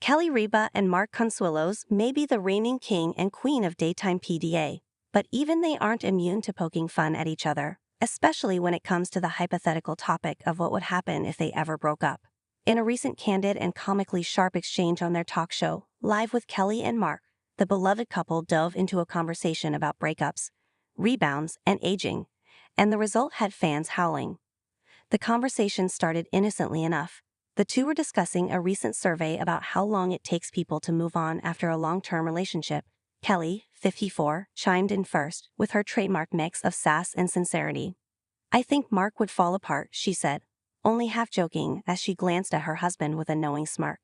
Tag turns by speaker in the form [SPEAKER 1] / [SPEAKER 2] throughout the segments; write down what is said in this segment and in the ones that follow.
[SPEAKER 1] Kelly Ripa and Mark Consuelos may be the reigning king and queen of daytime PDA, but even they aren't immune to poking fun at each other, especially when it comes to the hypothetical topic of what would happen if they ever broke up. In a recent candid and comically sharp exchange on their talk show, Live with Kelly and Mark, the beloved couple dove into a conversation about breakups, rebounds, and aging, and the result had fans howling. The conversation started innocently enough. The two were discussing a recent survey about how long it takes people to move on after a long-term relationship. Kelly, 54, chimed in first, with her trademark mix of sass and sincerity. "I think Mark would fall apart," she said, only half joking as she glanced at her husband with a knowing smirk.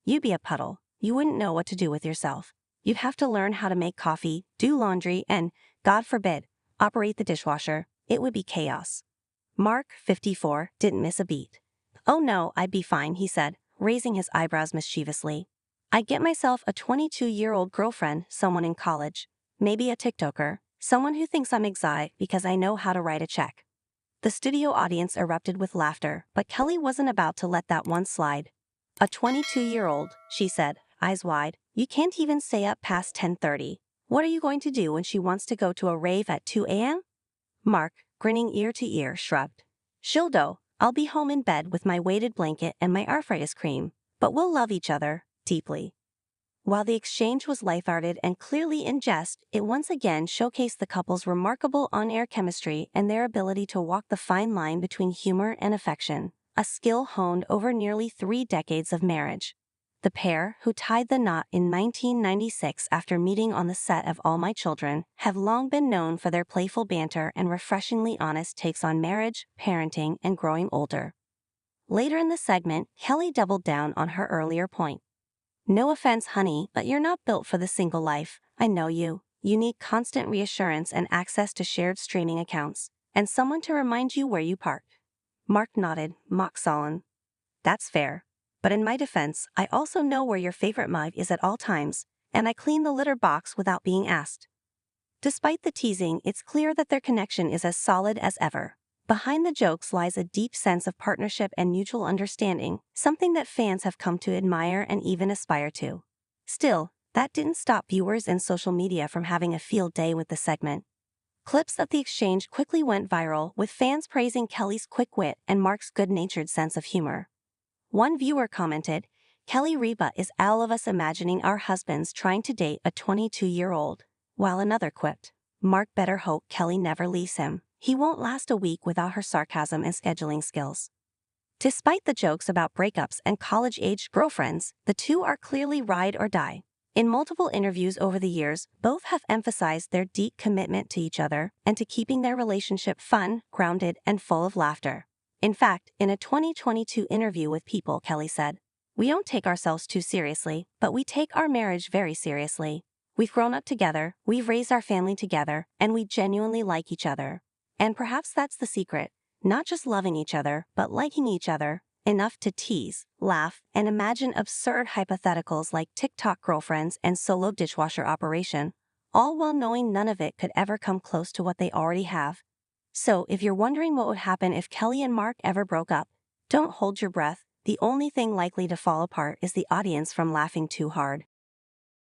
[SPEAKER 1] "You'd be a puddle. You wouldn't know what to do with yourself. You'd have to learn how to make coffee, do laundry, and, God forbid, operate the dishwasher. It would be chaos." Mark, 54, didn't miss a beat. "Oh no, I'd be fine," he said, raising his eyebrows mischievously. "I'd get myself a 22-year-old girlfriend, someone in college, maybe a TikToker, someone who thinks I'm exotic because I know how to write a check." The studio audience erupted with laughter, but Kelly wasn't about to let that one slide. "A 22-year-old, she said, eyes wide. "You can't even stay up past 10:30. What are you going to do when she wants to go to a rave at 2 a.m.? Mark, grinning ear to ear, shrugged. "She'll do. I'll be home in bed with my weighted blanket and my arthritis cream, but we'll love each other, deeply." While the exchange was lighthearted and clearly in jest, it once again showcased the couple's remarkable on-air chemistry and their ability to walk the fine line between humor and affection, a skill honed over nearly 3 decades of marriage. The pair, who tied the knot in 1996 after meeting on the set of All My Children, have long been known for their playful banter and refreshingly honest takes on marriage, parenting, and growing older. Later in the segment, Kelly doubled down on her earlier point. "No offense, honey, but you're not built for the single life. I know you. You need constant reassurance and access to shared streaming accounts, and someone to remind you where you park." Mark nodded, mock sullen. "That's fair. But in my defense, I also know where your favorite mug is at all times, and I clean the litter box without being asked." Despite the teasing, it's clear that their connection is as solid as ever. Behind the jokes lies a deep sense of partnership and mutual understanding, something that fans have come to admire and even aspire to. Still, that didn't stop viewers and social media from having a field day with the segment. Clips of the exchange quickly went viral, with fans praising Kelly's quick wit and Mark's good-natured sense of humor. One viewer commented, "Kelly Ripa is all of us imagining our husbands trying to date a 22-year-old, while another quipped, "Mark better hope Kelly never leaves him. He won't last a week without her sarcasm and scheduling skills." Despite the jokes about breakups and college-aged girlfriends, the two are clearly ride or die. In multiple interviews over the years, both have emphasized their deep commitment to each other and to keeping their relationship fun, grounded, and full of laughter. In fact, in a 2022 interview with People, Kelly said, "We don't take ourselves too seriously, but we take our marriage very seriously. We've grown up together, we've raised our family together, and we genuinely like each other. And perhaps that's the secret, not just loving each other, but liking each other enough to tease, laugh, and imagine absurd hypotheticals like TikTok girlfriends and solo dishwasher operation, all while knowing none of it could ever come close to what they already have." So, if you're wondering what would happen if Kelly and Mark ever broke up, don't hold your breath. The only thing likely to fall apart is the audience from laughing too hard.